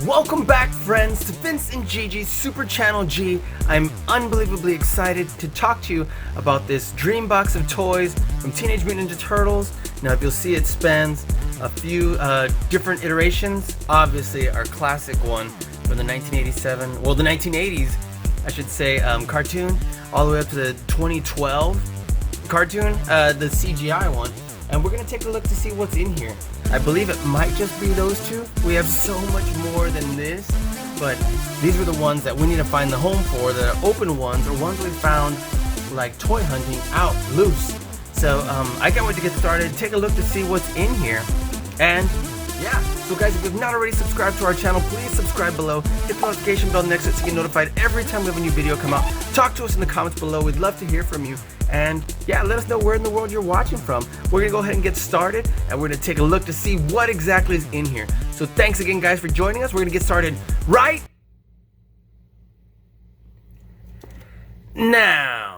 Welcome back, friends, to Vince and Gigi's Super Channel G. I'm unbelievably excited to talk to you about this dream box of toys from Teenage Mutant Ninja Turtles. Now, if you'll see, it spans a few different iterations. Obviously, our classic one from the 1987, well, the 1980s, I should say, cartoon, all the way up to the 2012 cartoon, the CGI one. And we're going to take a look to see what's in here. I believe it might just be those two. We have so much more than this, but these were the ones that we need to find the home for, the open ones, or ones we found like toy hunting out loose. So I can't wait to get started, take a look to see what's in here. And yeah, so guys, if you've not already subscribed to our channel, please subscribe below, hit the notification bell next to it so you get notified every time we have a new video come out. Talk to us in the comments below, we'd love to hear from you. And yeah, let us know where in the world you're watching from. We're gonna go ahead and get started, and we're gonna take a look to see what exactly is in here. So thanks again, guys, for joining us. We're gonna get started right now.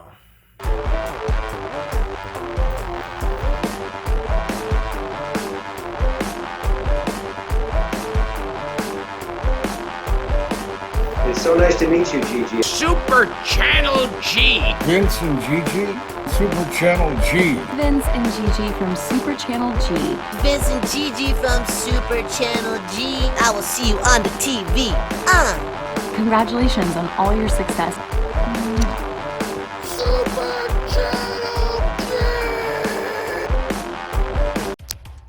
It's so nice to meet you, Gigi. Super Channel G. Vince and Gigi, Super Channel G. Vince and Gigi from Super Channel G. Vince and Gigi from Super Channel G. I will see you on the TV. Congratulations on all your success. Super Channel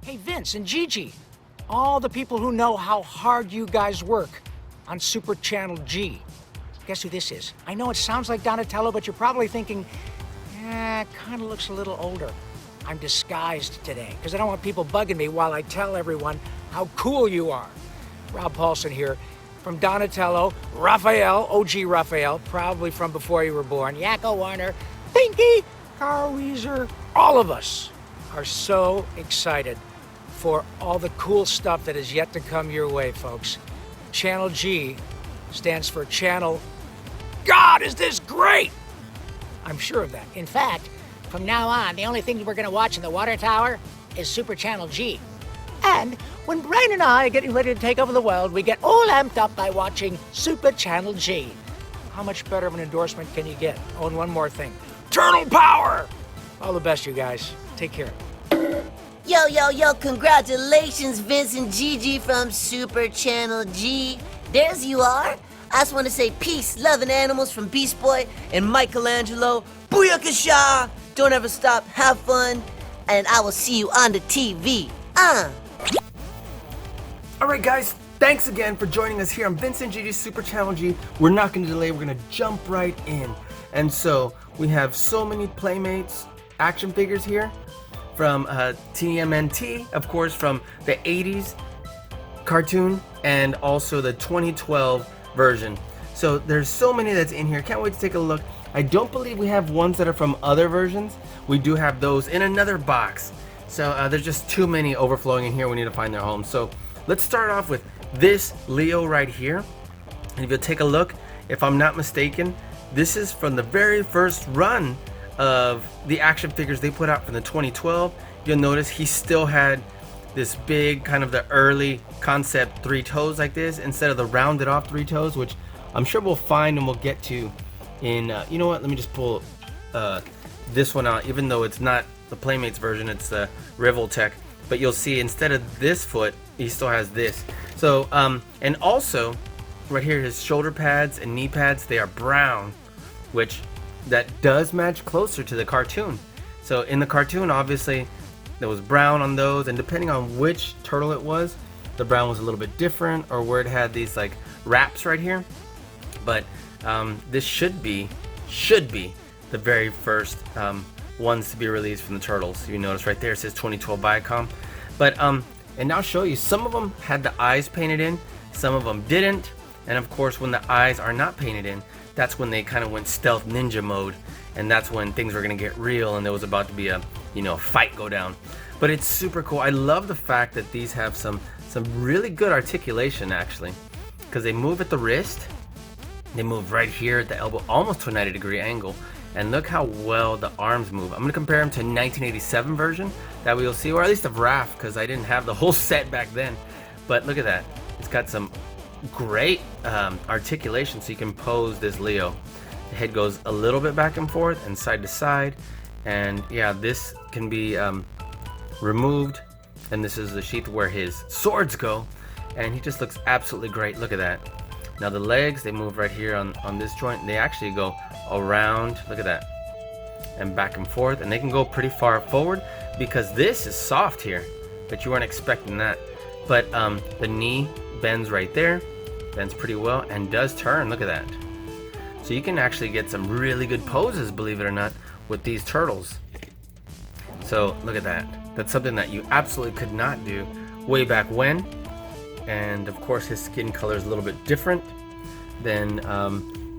G. Hey, Vince and Gigi. All the people who know how hard you guys work on Super Channel G. Guess who this is? I know it sounds like Donatello, but you're probably thinking, kind of looks a little older. I'm disguised today, because I don't want people bugging me while I tell everyone how cool you are. Rob Paulson here from Donatello, Raphael, OG Raphael, probably from before you were born, Yakko Warner, Pinky, Carl Weezer. All of us are so excited for all the cool stuff that is yet to come your way, folks. Channel G stands for Channel. God, is this great? I'm sure of that. In fact, from now on, the only thing we're going to watch in the water tower is Super Channel G. And when Brian and I are getting ready to take over the world, we get all amped up by watching Super Channel G. How much better of an endorsement can you get? Oh, and one more thing. Turtle Power! All the best, you guys. Take care. Yo, yo, yo, congratulations, Vince and Gigi from Super Channel G. There's you are. I just want to say peace, love, and animals from Beast Boy and Michelangelo. Booyakasha! Don't ever stop, have fun, and I will see you on the TV. Alright guys, thanks again for joining us here on Vince and Gigi's Super Channel G. We're not going to delay, we're going to jump right in. And so, we have so many Playmates action figures here from TMNT, of course, from the 80s cartoon, and also the 2012 version. So there's so many that's in here. Can't wait to take a look. I don't believe we have ones that are from other versions. We do have those in another box. So there's just too many overflowing in here. We need to find their home. So let's start off with this Leo right here. And if you'll take a look, if I'm not mistaken, this is from the very first run of the action figures they put out from the 2012. You'll notice he still had this big kind of the early concept 3 toes like this instead of the rounded off 3 toes, which I'm sure we'll find and we'll get to in you know what, let me just pull this one out, even though it's not the Playmates version, it's the Revoltech, but you'll see instead of this foot he still has this. So and also right here, his shoulder pads and knee pads, they are brown, which that does match closer to the cartoon. So in the cartoon, obviously there was brown on those, and depending on which turtle it was, the brown was a little bit different, or where it had these like wraps right here. But this should be the very first ones to be released from the Turtles. You notice right there it says 2012 Viacom. But and I'll show you, some of them had the eyes painted in, some of them didn't, and of course when the eyes are not painted in, that's when they kind of went stealth ninja mode, and that's when things were gonna get real and there was about to be a fight go down. But it's super cool. I love the fact that these have some really good articulation actually, because they move at the wrist, they move right here at the elbow, almost to a 90-degree angle, and look how well the arms move. I'm gonna compare them to 1987 version that we'll see, or at least of Raph, because I didn't have the whole set back then. But look at that. It's got some great articulation, so you can pose this Leo. The head goes a little bit back and forth and side to side, and yeah, this can be removed, and this is the sheath where his swords go, and he just looks absolutely great. Look at that. Now the legs, they move right here on this joint. They actually go around, look at that, and back and forth, and they can go pretty far forward because this is soft here, but you weren't expecting that. But the knee bends right there, bends pretty well, and does turn. Look at that. So you can actually get some really good poses, believe it or not, with these turtles. So look at that. That's something that you absolutely could not do way back when. And of course his skin color is a little bit different than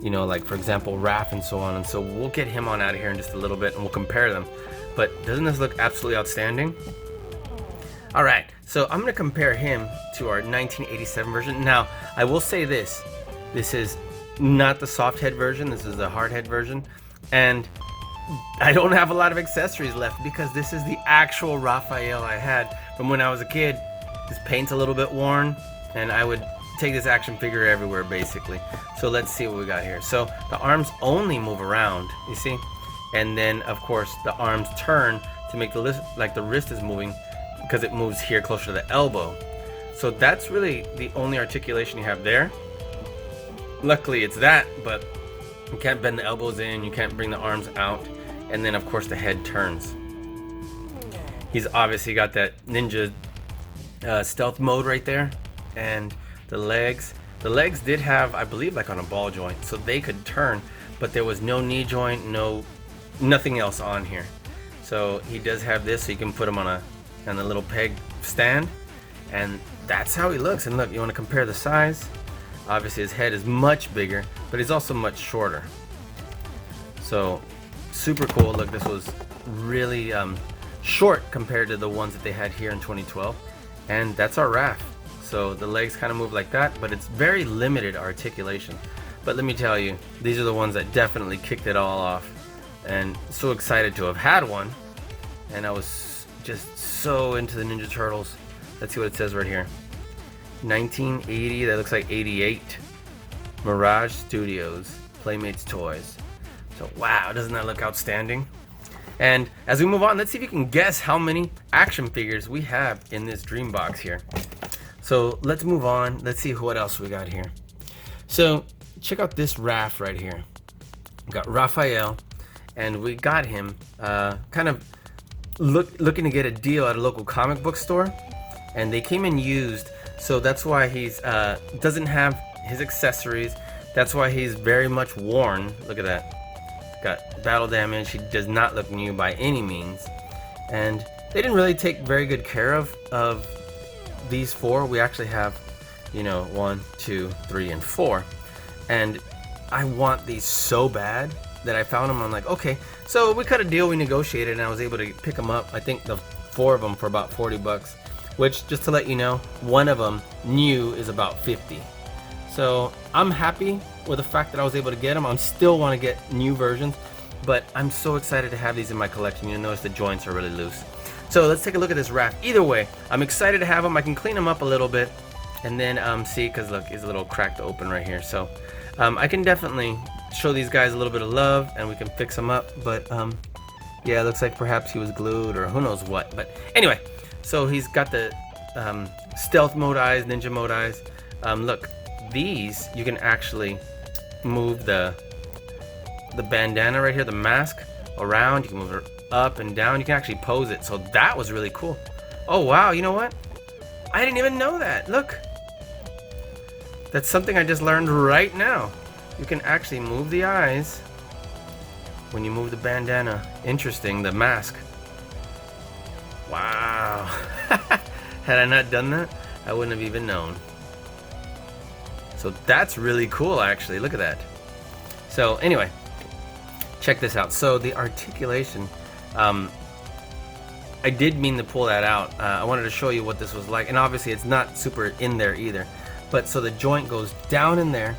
you know, like for example Raph and so on, and so we'll get him on out of here in just a little bit and we'll compare them. But doesn't this look absolutely outstanding? Alright, so I'm gonna compare him to our 1987 version. Now I will say this is not the soft head version, this is the hard head version, and I don't have a lot of accessories left because this is the actual Raphael I had from when I was a kid. His paint's a little bit worn, and I would take this action figure everywhere basically. So let's see what we got here. So the arms only move around, you see, and then of course the arms turn to make the wrist is moving because it moves here closer to the elbow. So that's really the only articulation you have there. Luckily it's that, but you can't bend the elbows in, you can't bring the arms out, and then of course the head turns. He's obviously got that ninja stealth mode right there, and the legs did have, I believe, like on a ball joint, so they could turn, but there was no knee joint, nothing else on here. So he does have this, so you can put him on a little peg stand, and that's how he looks. And look, you want to compare the size. Obviously his head is much bigger, but he's also much shorter. So super cool. Look, this was really short compared to the ones that they had here in 2012. And that's our Raph. So the legs kind of move like that, but it's very limited articulation. But let me tell you, these are the ones that definitely kicked it all off. And so excited to have had one. And I was just so into the Ninja Turtles. Let's see what it says right here. 1980, that looks like 88. Mirage Studios, Playmates Toys. So wow, doesn't that look outstanding? And as we move on, let's see if you can guess how many action figures we have in this dream box here. So let's move on. Let's see what else we got here. So check out this Raph right here. We got Raphael, and we got him kind of looking to get a deal at a local comic book store, and they came in used. So that's why he's doesn't have his accessories. That's why he's very much worn. Look at that. Got battle damage. He does not look new by any means, and they didn't really take very good care of these four. We actually have, you know, 1, 2, 3, and 4, and I want these so bad that I found them. I'm like, okay, so we cut a deal, we negotiated, and I was able to pick them up. I think the 4 of them for about $40, which, just to let you know, one of them new is about 50. So I'm happy with the fact that I was able to get them. I still want to get new versions, but I'm so excited to have these in my collection. You'll notice the joints are really loose. So let's take a look at this Raph. Either way, I'm excited to have them. I can clean them up a little bit, and then see, because look, he's a little cracked open right here. So I can definitely show these guys a little bit of love, and we can fix them up. But yeah, it looks like perhaps he was glued or who knows what. But anyway, so he's got the stealth mode eyes, ninja mode eyes. Look, these you can actually move the bandana right here, the mask, around. You can move it up and down. You can actually pose it. So that was really cool. Oh wow, you know what? I didn't even know that. Look, that's something I just learned right now. You can actually move the eyes when you move the bandana. Interesting, the mask. Wow. Had I not done that, I wouldn't have even known. So that's really cool, actually. Look at that. So anyway, check this out. So the articulation, I did mean to pull that out. I wanted to show you what this was like, and obviously it's not super in there either. But so the joint goes down in there,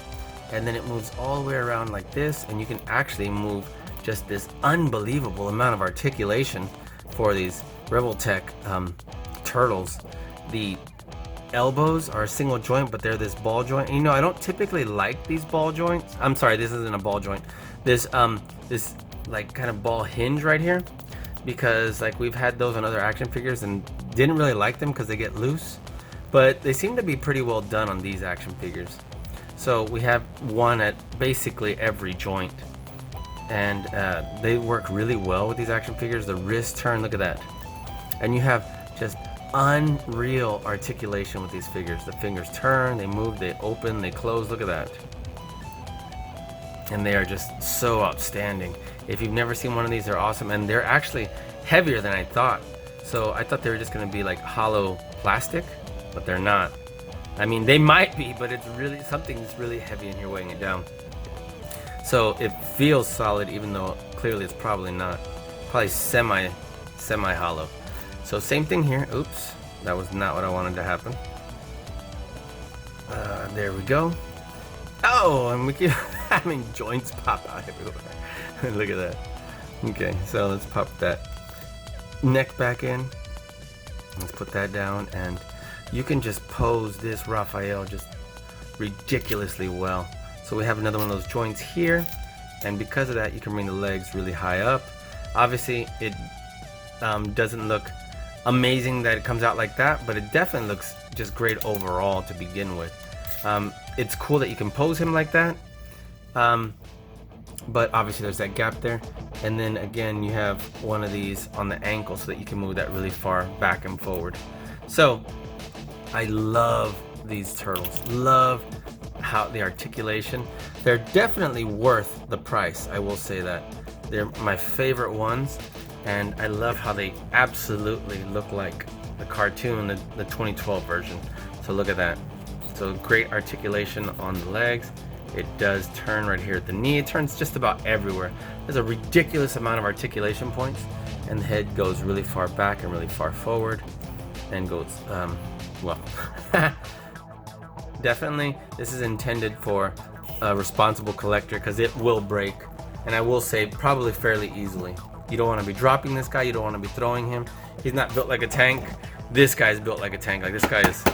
and then it moves all the way around like this, and you can actually move just this unbelievable amount of articulation for these Revoltech Turtles. The elbows are a single joint, but they're this ball joint. And, you know, I don't typically like these ball joints. I'm sorry, this isn't a ball joint. This like kind of ball hinge right here, because like we've had those on other action figures and didn't really like them because they get loose, but they seem to be pretty well done on these action figures. So we have one at basically every joint, and they work really well with these action figures. The wrist turn, look at that, and you have just unreal articulation with these figures. The fingers turn, they move, they open, they close, look at that. And they are just so outstanding. If you've never seen one of these, they're awesome, and they're actually heavier than I thought. So I thought they were just going to be like hollow plastic, but they're not. I mean, they might be, but it's really something that's really heavy in here weighing it down. So it feels solid, even though clearly it's probably not. Probably semi hollow. So same thing here. Oops, that was not what I wanted to happen. There we go. Oh, and we keep having joints pop out everywhere. Look at that. Okay, so let's pop that neck back in. Let's put that down, and you can just pose this Raphael just ridiculously well. So we have another one of those joints here, and because of that, you can bring the legs really high up. Obviously, it doesn't look amazing that it comes out like that, but it definitely looks just great overall to begin with. It's cool that you can pose him like that, but obviously there's that gap there, and then again you have one of these on the ankle so that you can move that really far back and forward. So I love these turtles, love how the articulation. They're definitely worth the price, I will say that. They're my favorite ones, and I love how they absolutely look like the cartoon, the 2012 version. So look at that. So great articulation on the legs. It does turn right here at the knee. It turns just about everywhere. There's a ridiculous amount of articulation points, and the head goes really far back and really far forward, and goes well. Definitely, this is intended for a responsible collector because it will break, and I will say probably fairly easily. You don't want to be dropping this guy. You don't want to be throwing him. He's not built like a tank. This guy's built like a tank. Like, this guy is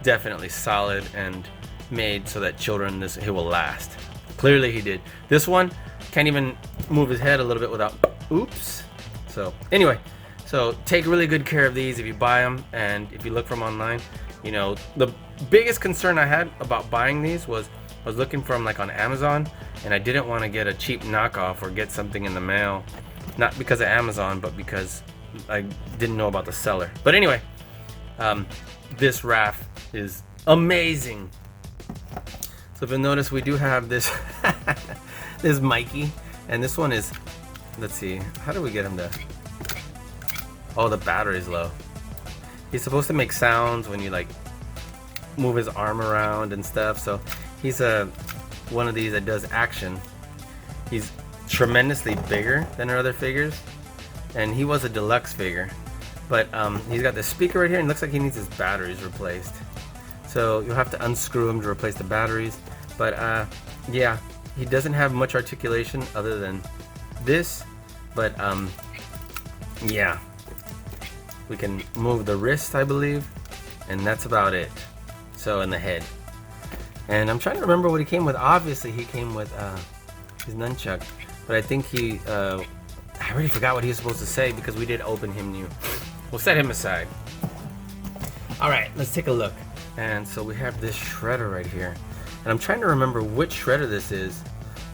definitely solid and made so that he will last. Clearly he did. This one can't even move his head a little bit without oops. So anyway, so take really good care of these if you buy them, and if you look for them online. You know, the biggest concern I had about buying these was I was looking for them like on Amazon, and I didn't want to get a cheap knockoff or get something in the mail, not because of Amazon, but because I didn't know about the seller. But anyway, this Raph is amazing. So if you notice, we do have this this Mikey, and this one is, let's see, how do we get him to, oh, the battery's low. He's supposed to make sounds when you like move his arm around and stuff. So he's one of these that does action. He's tremendously bigger than our other figures, and he was a deluxe figure, but he's got this speaker right here, and it looks like he needs his batteries replaced. So you'll have to unscrew him to replace the batteries. But yeah, he doesn't have much articulation other than this. But yeah, we can move the wrist, I believe, and that's about it. So, in the head. And I'm trying to remember what he came with. Obviously, he came with his nunchuck, but I think I already forgot what he was supposed to say because we did open him new. We'll set him aside. All right, let's take a look. And so we have this shredder right here, and I'm trying to remember which shredder this is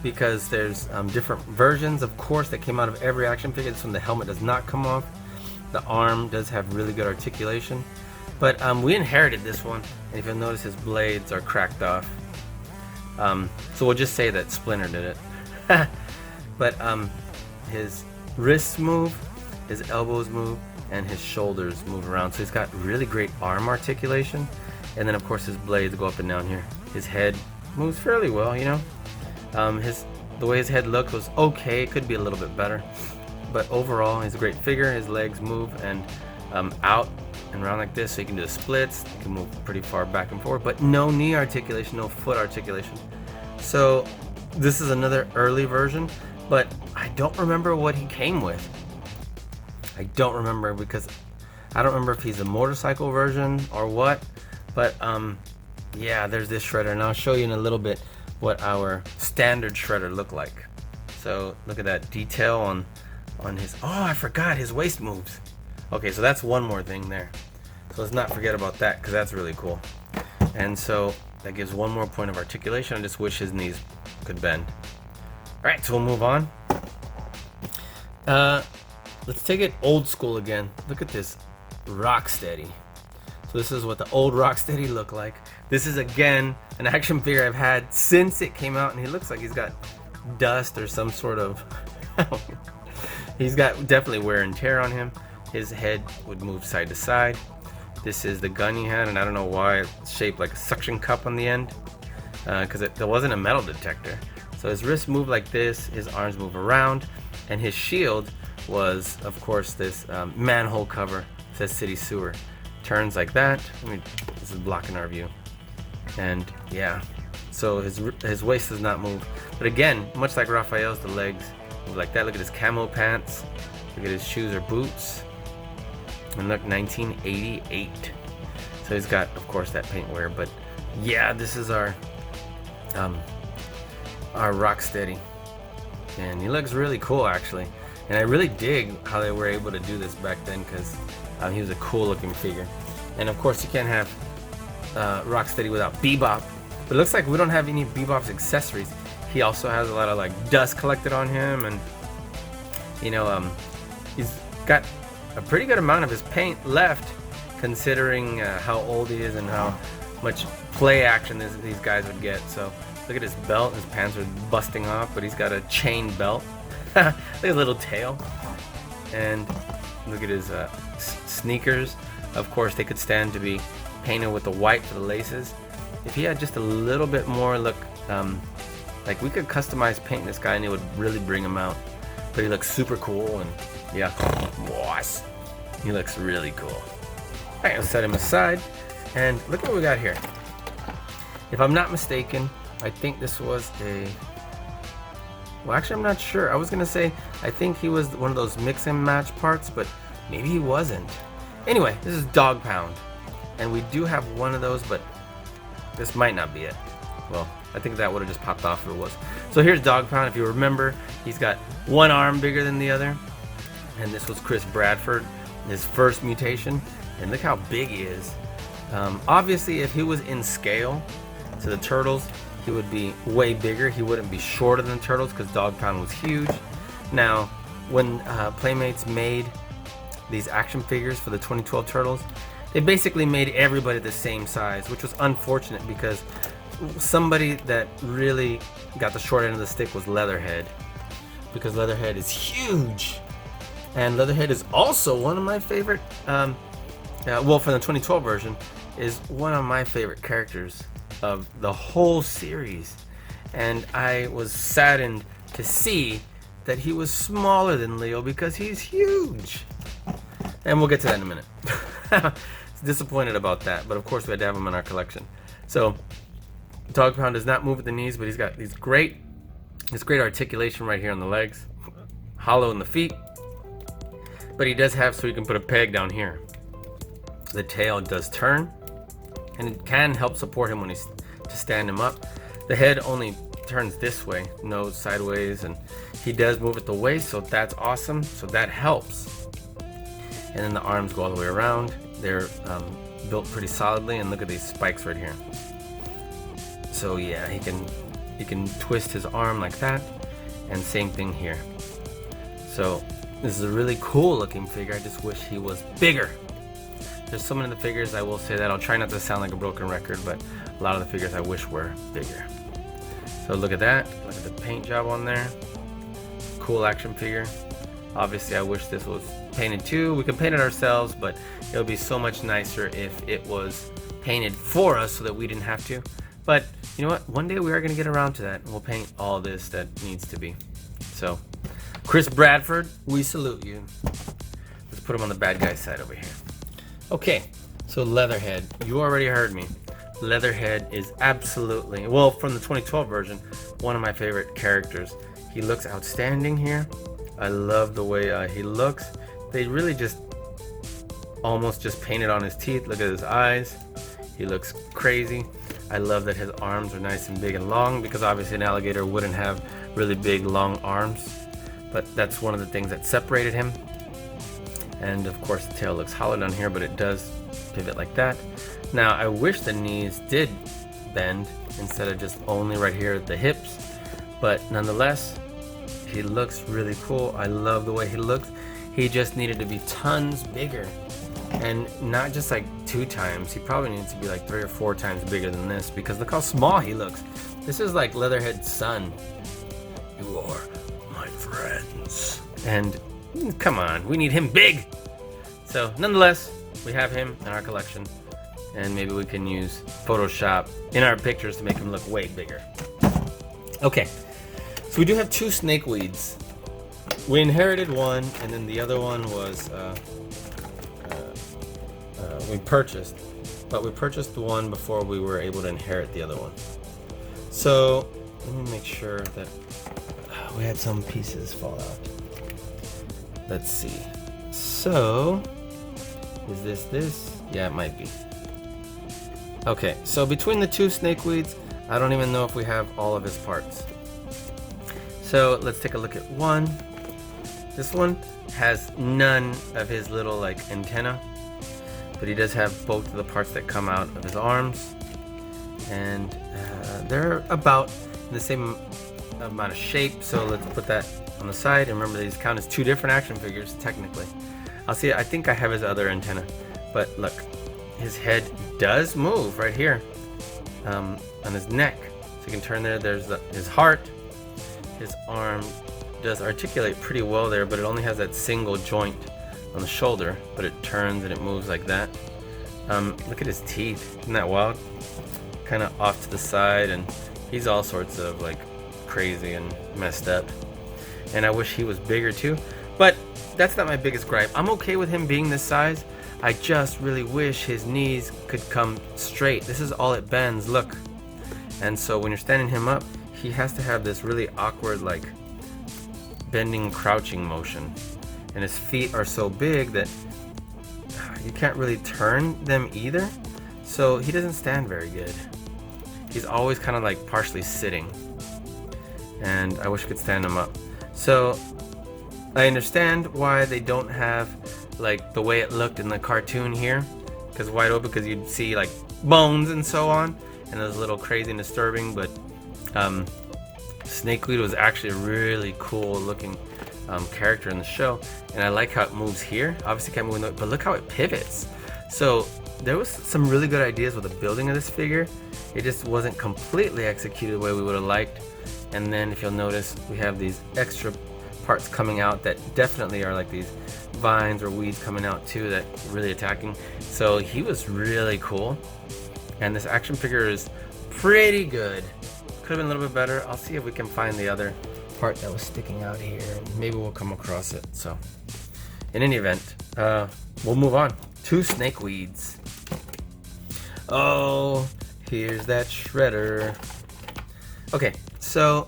because there's different versions, of course, that came out of every action figure. This one, the helmet does not come off. The arm does have really good articulation, but we inherited this one, and if you'll notice, his blades are cracked off. So we'll just say that Splinter did it. But his wrists move, his elbows move, and his shoulders move around. So he's got really great arm articulation. And then of course his blades go up and down here. His head moves fairly well, you know. The way his head looked was okay. It could be a little bit better. But overall, he's a great figure. His legs move and out and around like this, so you can do the splits. You can move pretty far back and forth, but no knee articulation, no foot articulation. So this is another early version, but I don't remember what he came with. I don't remember because I don't remember if he's a motorcycle version or what. But yeah, there's this shredder, and I'll show you in a little bit what our standard shredder looked like. So look at that detail on his, oh, I forgot his waist moves. Okay, so that's one more thing there. So let's not forget about that, because that's really cool. And so that gives one more point of articulation. I just wish his knees could bend. All right, so we'll move on. Let's take it old school again. Look at this Rocksteady. So this is what the old Rocksteady looked like. This is again an action figure I've had since it came out, and he looks like he's got dust or some sort of he's got definitely wear and tear on him. His head would move side to side. This is the gun he had, and I don't know why it's shaped like a suction cup on the end, because there wasn't a metal detector. So his wrists move like this, his arms move around, and his shield was, of course, this manhole cover. It says City Sewer. Turns like that. This is blocking our view. And yeah, so his waist does not move. But again, much like Raphael's, the legs move like that. Look at his camo pants. Look at his shoes or boots. And look, 1988. So he's got, of course, that paint wear. But yeah, this is our Rocksteady. And he looks really cool, actually. And I really dig how they were able to do this back then, because he was a cool looking figure. And of course, you can't have Rocksteady without Bebop. But it looks like we don't have any Bebop's accessories. He also has a lot of like dust collected on him, and you know, he's got a pretty good amount of his paint left, considering how old he is and how much play action these guys would get. So look at his belt. His pants are busting off, but he's got a chain belt. Look at his little tail. And look at his sneakers. Of course, they could stand to be painted with the white for the laces. If he had just a little bit more look, like we could customize paint this guy and it would really bring him out. But he looks super cool, and yeah, boss. He looks really cool. All right, let's set him aside. And look what we got here. If I'm not mistaken, I think this was a, well, actually, I'm not sure. I was gonna say, I think he was one of those mix and match parts, but maybe he wasn't. Anyway, this is Dogpound, and we do have one of those, but this might not be it. Well, I think that would have just popped off if it was. So here's Dogpound. If you remember, he's got one arm bigger than the other, and this was Chris Bradford, his first mutation, and look how big he is. Obviously, if he was in scale to the Turtles, he would be way bigger. He wouldn't be shorter than the Turtles, because Dogpound was huge. Now, when Playmates made these action figures for the 2012 Turtles, they basically made everybody the same size, which was unfortunate, because somebody that really got the short end of the stick was Leatherhead, because Leatherhead is huge. And Leatherhead is also one of my favorite, well, for the 2012 version, is one of my favorite characters of the whole series. And I was saddened to see that he was smaller than Leo, because he's huge. And we'll get to that in a minute. Disappointed about that, but of course we had to have him in our collection. So Dogpound does not move at the knees, but he's got this great articulation right here on the legs, hollow in the feet, but he does have, so you can put a peg down here. The tail does turn, and it can help support him when he's to stand him up. The head only turns this way, nose sideways, and he does move at the waist, so that's awesome. So that helps. And then the arms go all the way around. They're built pretty solidly, and look at these spikes right here. So yeah, he can twist his arm like that, and same thing here. So this is a really cool looking figure. I just wish he was bigger. There's so many of the figures, I will say that. I'll try not to sound like a broken record, but a lot of the figures I wish were bigger. So look at that. Look at the paint job on there. Cool action figure. Obviously, I wish this was painted too. We can paint it ourselves, but it would be so much nicer if it was painted for us so that we didn't have to. But you know what? One day we are going to get around to that, and we'll paint all this that needs to be. So, Chris Bradford, we salute you. Let's put him on the bad guy side over here. Okay, so Leatherhead. You already heard me. Leatherhead is absolutely, well, from the 2012 version, one of my favorite characters. He looks outstanding here. I love the way he looks. They really just almost just painted on his teeth. Look at his eyes. He looks crazy. I love that his arms are nice and big and long, because obviously an alligator wouldn't have really big long arms, but that's one of the things that separated him. And of course the tail looks hollow down here, but it does pivot like that. Now I wish the knees did bend instead of just only right here at the hips, but nonetheless he looks really cool. I love the way he looks. He just needed to be tons bigger, and not just like 2 times. He probably needs to be like 3 or 4 times bigger than this, because look how small he looks. This is like Leatherhead's son. You are my friends. And come on, we need him big. So nonetheless, we have him in our collection, and maybe we can use Photoshop in our pictures to make him look way bigger. Okay, so we do have 2 Snakeweeds. We inherited one, and then the other one was we purchased, but we purchased the one before we were able to inherit the other one. So let me make sure that we had some pieces fall out. Let's see. So is this? Yeah, it might be. Okay, so between the 2 Snakeweeds, I don't even know if we have all of his parts. So let's take a look at one. This one has none of his little like antenna, but he does have both of the parts that come out of his arms, and they're about the same amount of shape. So let's put that on the side, and remember these count as 2 different action figures technically. I'll see, I think I have his other antenna, but look, his head does move right here on his neck, so you can turn there. There's his heart. His arm does articulate pretty well there, but it only has that single joint on the shoulder, but it turns and it moves like that. Look at his teeth, isn't that wild? Kind of off to the side, and he's all sorts of like crazy and messed up, and I wish he was bigger too, but that's not my biggest gripe. I'm okay with him being this size. I just really wish his knees could come straight. This is all it bends, look. And so when you're standing him up, he has to have this really awkward like bending crouching motion, and his feet are so big that you can't really turn them either, so he doesn't stand very good. He's always kind of like partially sitting, and I wish I could stand him up. So I understand why they don't have like the way it looked in the cartoon here, because wide open, because you'd see like bones and so on, and it was a little crazy and disturbing. But Snakeweed was actually a really cool looking character in the show, and I like how it moves here. Obviously can't move, but look how it pivots. So there was some really good ideas with the building of this figure. It just wasn't completely executed the way we would have liked. And then if you'll notice, we have these extra parts coming out that definitely are like these vines or weeds coming out too, that really attacking. So he was really cool, and this action figure is pretty good. Could have been a little bit better. I'll see if we can find the other part that was sticking out here, and maybe we'll come across it. So in any event, we'll move on to Snakeweeds. Oh, here's that shredder. Okay, so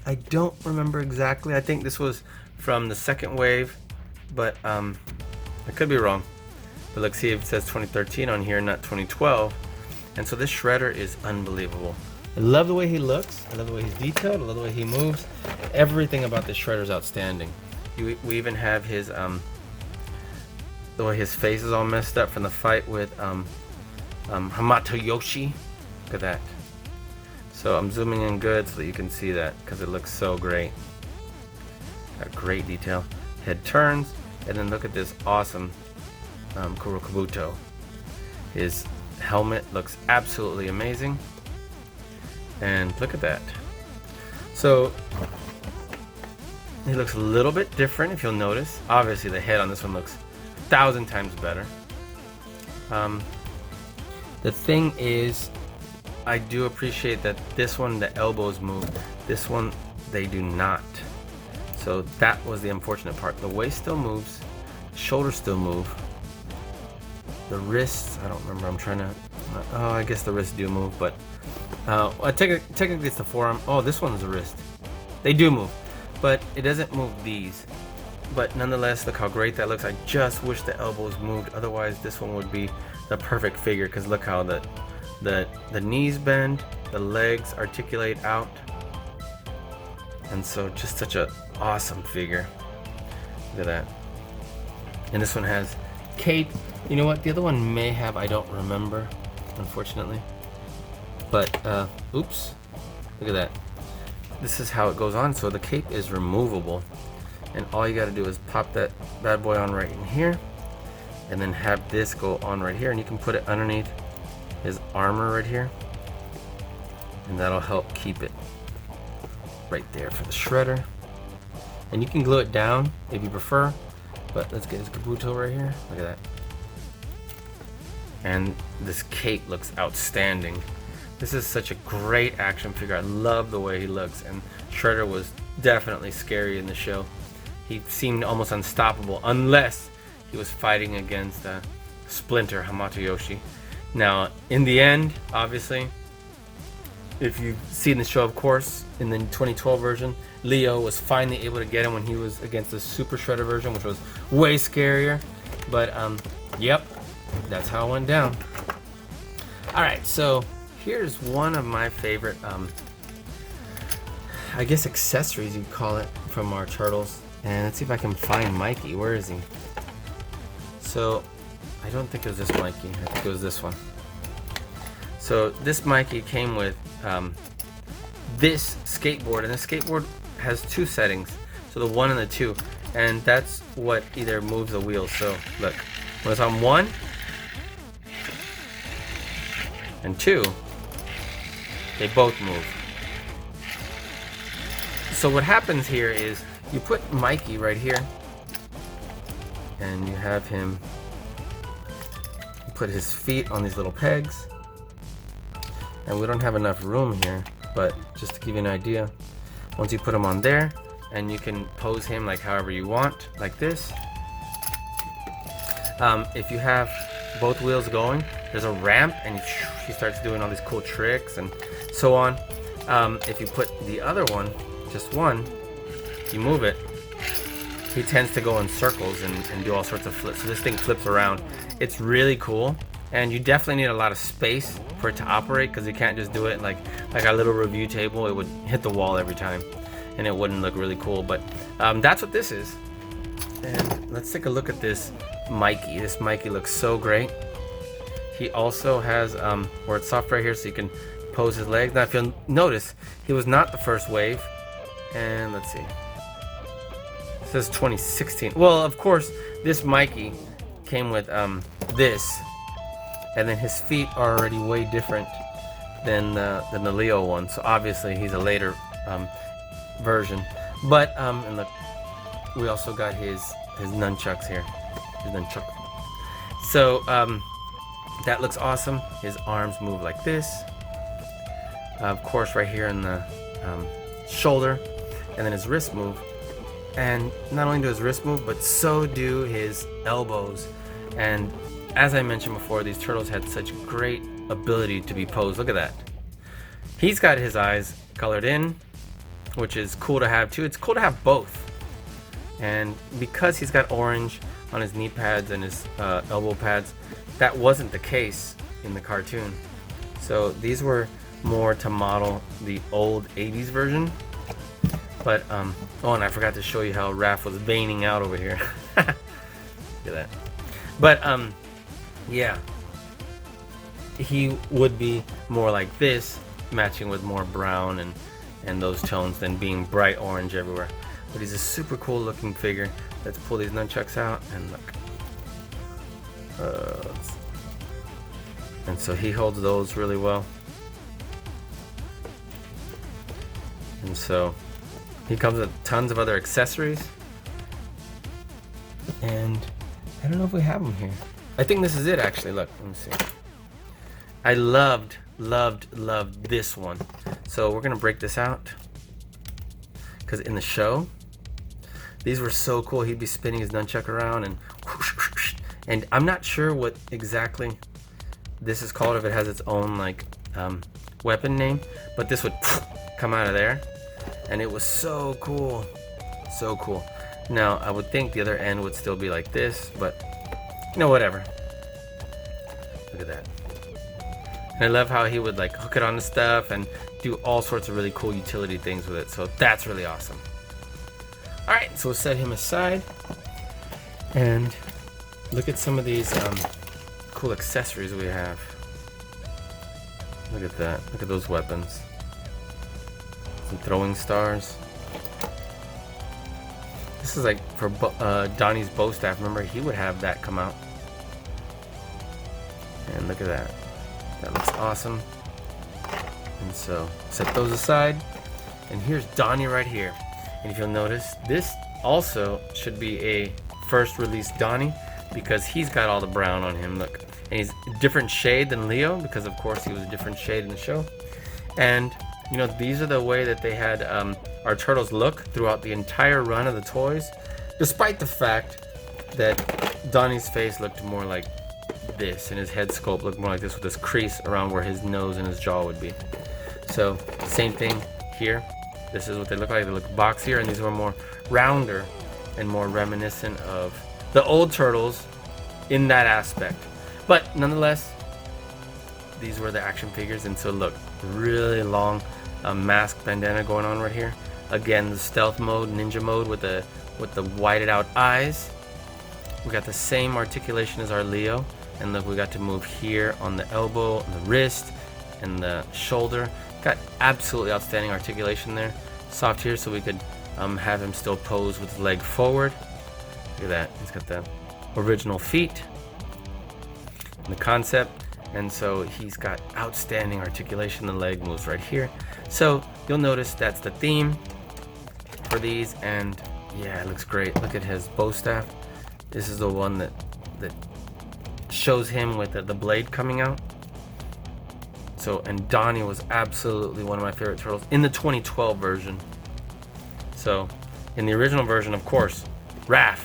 I don't remember exactly. I think this was from the second wave, but I could be wrong. But let's see if it says 2013 on here, not 2012. And so this shredder is unbelievable. I love the way he looks. I love the way he's detailed. I love the way he moves. Everything about this shredder is outstanding. We even have his the way his face is all messed up from the fight with Hamato Yoshi. Look at that. So I'm zooming in good so that you can see that, because it looks so great. Got great detail. Head turns, and then look at this awesome Kurokabuto. His helmet looks absolutely amazing. And look at that. So he looks a little bit different, if you'll notice. Obviously the head on this one looks 1,000 times better. The thing is, I do appreciate that this one, the elbows move. This one, they do not. So that was the unfortunate part. The waist still moves, the shoulders still move. The wrists, I don't remember, I'm trying to, oh, I guess the wrists do move, but technically it's the forearm. Oh, this one is a wrist. They do move, but it doesn't move these. But nonetheless, look how great that looks. I just wish the elbows moved. Otherwise, this one would be the perfect figure, because look how the the knees bend, the legs articulate out, and so just such a awesome figure. Look at that. And this one has cape. You know what? The other one may have, I don't remember, unfortunately. But oops, look at that. This is how it goes on. So the cape is removable, and all you got to do is pop that bad boy on right in here, and then have this go on right here, and you can put it underneath his armor right here, and that'll help keep it right there for the shredder. And you can glue it down if you prefer, but let's get his Kabuto right here. Look at that. And this cape looks outstanding. This is such a great action figure. I love the way he looks, and Shredder was definitely scary in the show. He seemed almost unstoppable unless he was fighting against Splinter Hamatoyoshi. Now, in the end, obviously, if you've seen the show, of course, in the 2012 version, Leo was finally able to get him when he was against the Super Shredder version, which was way scarier. But, yep, that's how it went down. Alright, so here's one of my favorite, I guess accessories you'd call it, from our Turtles. And let's see if I can find Mikey. Where is he? So, I don't think it was this Mikey. I think it was this one. So this Mikey came with this skateboard, and the skateboard has two settings. So the 1 and the 2, and that's what either moves the wheels. So look, when it's on 1 and 2, they both move. So what happens here is you put Mikey right here, and you have him put his feet on these little pegs. And we don't have enough room here, but just to give you an idea, once you put him on there, and you can pose him like however you want, like this. If you have both wheels going, there's a ramp, and he starts doing all these cool tricks and so on. If you put the other one, just one, you move it, he tends to go in circles and do all sorts of flips. So this thing flips around. It's really cool. And you definitely need a lot of space for it to operate, because you can't just do it like our little review table. It would hit the wall every time, and it wouldn't look really cool. But that's what this is. And let's take a look at this Mikey. This Mikey looks so great. He also has where it's soft right here, so you can pose his legs. Now, if you'll notice, he was not the first wave. And let's see. It says 2016. Well, of course, this Mikey came with this. And then his feet are already way different than the Leo one. So obviously he's a later version. But and look, we also got his nunchucks here. His nunchuck. So that looks awesome. His arms move like this. Of course, right here in the shoulder, and then his wrists move. And not only do his wrists move, but so do his elbows. And as I mentioned before, these turtles had such great ability to be posed. Look at that. He's got his eyes colored in, which is cool to have too. It's cool to have both. And because he's got orange on his knee pads and his elbow pads, that wasn't the case in the cartoon. So these were more to model the old 80s version. But, oh, and I forgot to show you how Raph was veining out over here. Look at that. But, yeah, he would be more like this, matching with more brown and those tones than being bright orange everywhere. But he's a super cool looking figure. Let's pull these nunchucks out and look. And so he holds those really well. And so he comes with tons of other accessories. And I don't know if we have them here. I think this is it actually. Look, let me see. I loved this one. So we're gonna break this out, because in the show, these were so cool. He'd be spinning his nunchuck around and I'm not sure what exactly this is called, if it has its own like weapon name, but this would come out of there, and it was so cool, so cool. Now I would think the other end would still be like this, but you know, whatever. Look at that. And I love how he would like hook it onto stuff and do all sorts of really cool utility things with it. So that's really awesome. Alright, so we'll set him aside. And look at some of these cool accessories we have. Look at that. Look at those weapons. Some throwing stars. This is like for Donnie's bow staff. Remember, he would have that come out. And look at that. That looks awesome. And so set those aside. And here's Donnie right here. And if you'll notice, this also should be a first release Donnie because he's got all the brown on him. Look. And he's a different shade than Leo because of course he was a different shade in the show. And you know, these are the way that they had our turtles look throughout the entire run of the toys, despite the fact that Donnie's face looked more like this and his head sculpt looked more like this with this crease around where his nose and his jaw would be. So same thing here. This is what they look like. They look boxier, and these were more rounder and more reminiscent of the old turtles in that aspect. But nonetheless, these were the action figures, and so look, really long mask bandana going on right here. Again, the stealth mode, ninja mode with the whited out eyes. We got the same articulation as our Leo, and look, we got to move here on the elbow, and the wrist, and the shoulder. Got absolutely outstanding articulation there. Soft here, so we could have him still pose with his leg forward. Look at that. He's got the original feet, and the concept. And so he's got outstanding articulation. The leg moves right here. So you'll notice that's the theme for these, and yeah, it looks great. Look at his bow staff. This is the one that shows him with the blade coming out. So, and Donnie was absolutely one of my favorite turtles in the 2012 version. So, in the original version, of course, Raph.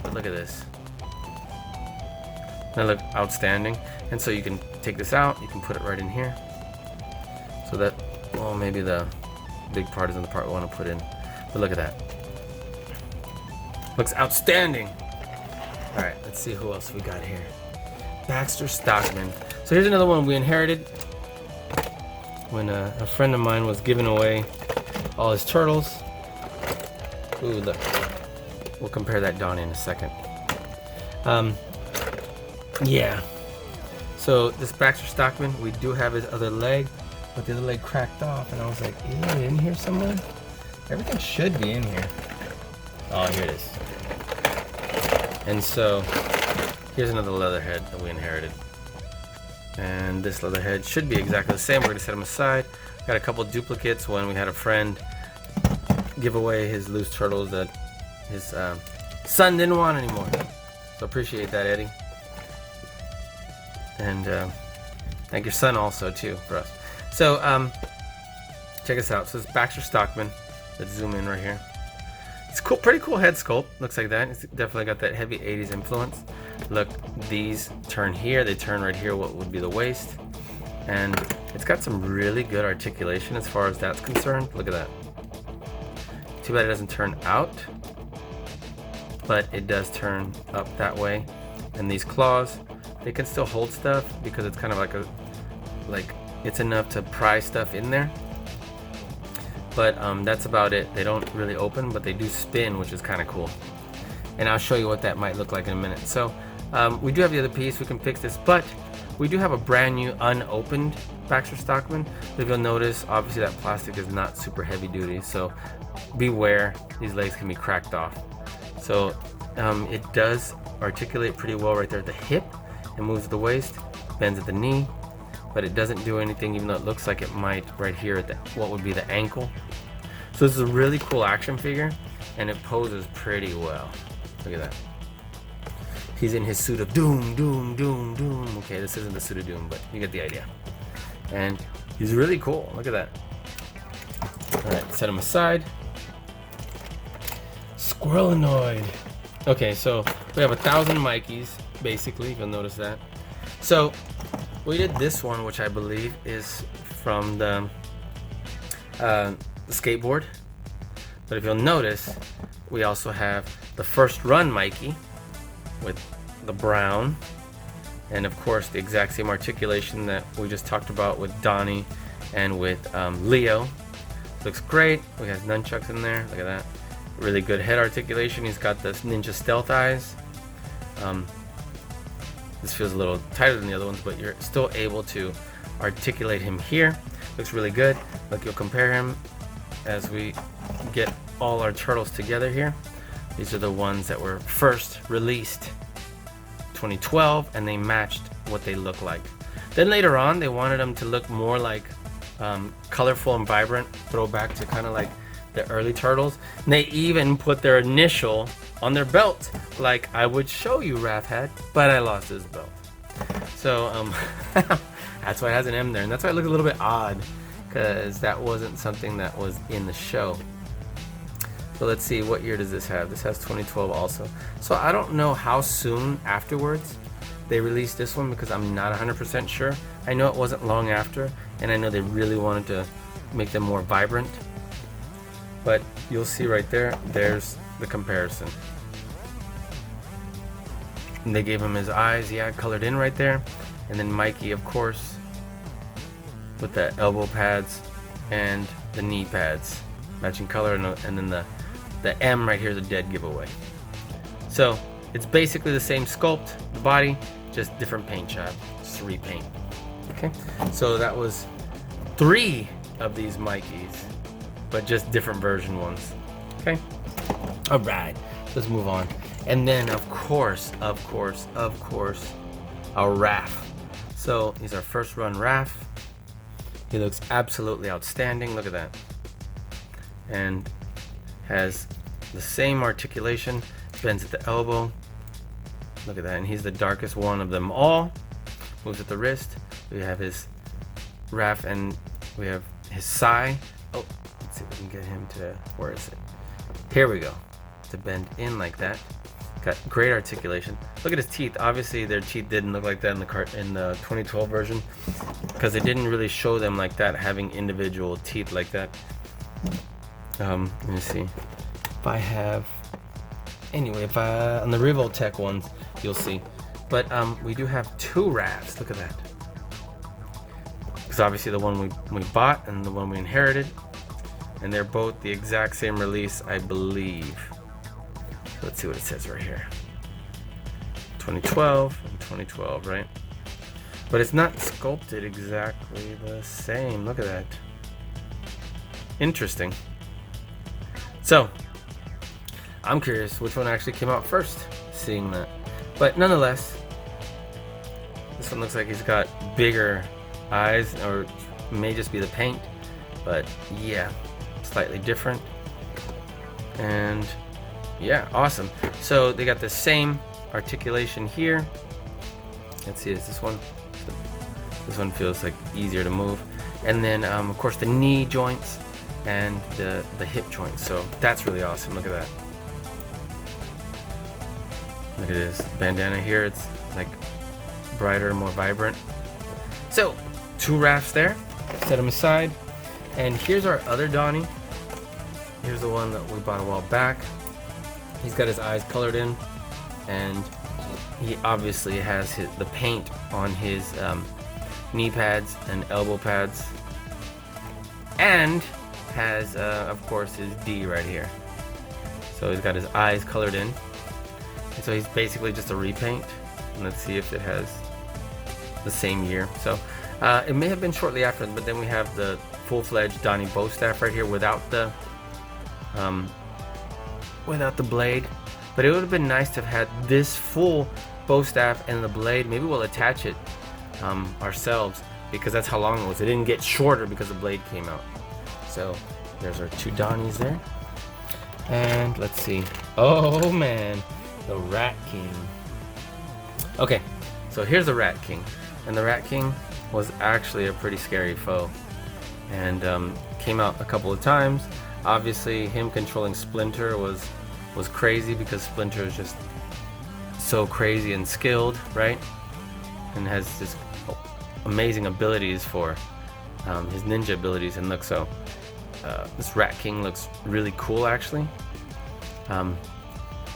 But look at this. That look outstanding. And so you can take this out, you can put it right in here. So that, well, maybe the big part isn't the part we want to put in. But look at that. Looks outstanding. All right, let's see who else we got here. Baxter Stockman. So here's another one we inherited when a friend of mine was giving away all his turtles. Ooh, look. We'll compare that Donnie in a second. Yeah. So this Baxter Stockman, we do have his other leg, but the other leg cracked off, and I was like, is it in here somewhere? Everything should be in here. Oh, here it is. And so here's another Leatherhead that we inherited. And this Leatherhead should be exactly the same. We're gonna set him aside. Got a couple duplicates when we had a friend give away his loose turtles that his son didn't want anymore. So appreciate that, Eddie. And thank your son also too for us. So check us out. So it's Baxter Stockman. Let's zoom in right here. It's cool, pretty cool head sculpt. Looks like that. It's definitely got that heavy 80s influence. Look, these turn here. They turn right here. What would be the waist? And it's got some really good articulation as far as that's concerned. Look at that. Too bad it doesn't turn out, but it does turn up that way. And these claws, they can still hold stuff because it's kind of like it's enough to pry stuff in there. But that's about it. They don't really open, but they do spin, which is kind of cool. And I'll show you what that might look like in a minute. So we do have the other piece. We can fix this, but we do have a brand new unopened Baxter Stockman. If you'll notice, obviously that plastic is not super heavy duty, so beware, these legs can be cracked off. So it does articulate pretty well right there at the hip. It moves the waist, bends at the knee, but it doesn't do anything, even though it looks like it might right here at the, what would be the ankle. So this is a really cool action figure, and it poses pretty well. Look at that. He's in his suit of doom, doom, doom, doom. Okay, this isn't the suit of doom, but you get the idea. And he's really cool. Look at that. All right, set him aside. Squirrelanoid. Okay, so we have 1,000 Mikeys, basically, if you'll notice that. So we did this one, which I believe is from the skateboard. But if you'll notice, we also have the first run Mikey with the brown And of course, the exact same articulation that we just talked about with Donnie and with Leo. Looks great. We have nunchucks in there. Look at that. Really good head articulation. He's got this ninja stealth eyes. This feels a little tighter than the other ones, but you're still able to articulate him here. Looks really good. Look, you'll compare him as we get all our turtles together here. These are the ones that were first released 2012, and they matched what they look like. Then later on, they wanted them to look more like colorful and vibrant, throwback to kind of like the early turtles. And they even put their initial on their belt, like I would show you, Raph had, but I lost his belt. So that's why it has an M there, and that's why it looked a little bit odd, because that wasn't something that was in the show. So let's see, what year does this have? This has 2012 also. So I don't know how soon afterwards they released this one, because I'm not 100% sure. I know it wasn't long after, and I know they really wanted to make them more vibrant. But you'll see right there, there's the comparison. And they gave him his eyes, yeah, colored in right there. And then Mikey, of course, with the elbow pads and the knee pads, matching color, and then the M right here is a dead giveaway. So it's basically the same sculpt, the body, just different paint job, just repaint. Okay, so that was 3 of these Mikeys, but just different version ones. Okay, all right, let's move on. And then of course, our Raph. So he's our first run Raph. He looks absolutely outstanding. Look at that. And has the same articulation, bends at the elbow. Look at that, and he's the darkest one of them all. Moves at the wrist. We have his Raph, and we have his Sai. Oh, let's see if we can get him to, where is it? Here we go. To bend in like that. Got great articulation. Look at his teeth. Obviously, their teeth didn't look like that in the 2012 version, because they didn't really show them like that, having individual teeth like that. Let me see. If I have, anyway, if I on the Revoltech ones, you'll see. But we do have 2 Raphs. Look at that. Because obviously the one we bought and the one we inherited, and they're both the exact same release, I believe. Let's see what it says right here. 2012 and 2012, right? But it's not sculpted exactly the same. Look at that. Interesting. So, I'm curious which one actually came out first, seeing that. But nonetheless, this one looks like he's got bigger eyes, or it may just be the paint. But yeah, slightly different. And yeah, awesome. So they got the same articulation here. Let's see, is this one? This one feels like easier to move. And then of course the knee joints and the hip joints. So that's really awesome. Look at that. Look at this bandana here. It's like brighter, more vibrant. So 2 Raphs there. Set them aside. And here's our other Donnie. Here's the one that we bought a while back. He's got his eyes colored in, and he obviously has the paint on his knee pads and elbow pads, and has of course his D right here. So he's got his eyes colored in, and so he's basically just a repaint. And let's see if it has the same year. So it may have been shortly after, but then we have the full-fledged Donnie Bowstaff right here without the blade. But it would have been nice to have had this full bow staff and the blade. Maybe we'll attach it ourselves, because that's how long it was. It didn't get shorter because the blade came out. So there's our 2 Donnies there. And let's see. Oh man, the Rat King. Okay, so here's the Rat King. And the Rat King was actually a pretty scary foe, and came out a couple of times. Obviously him controlling Splinter was crazy, because Splinter is just so crazy and skilled, right? And has this amazing abilities for his ninja abilities. And look, so this Rat King looks really cool actually.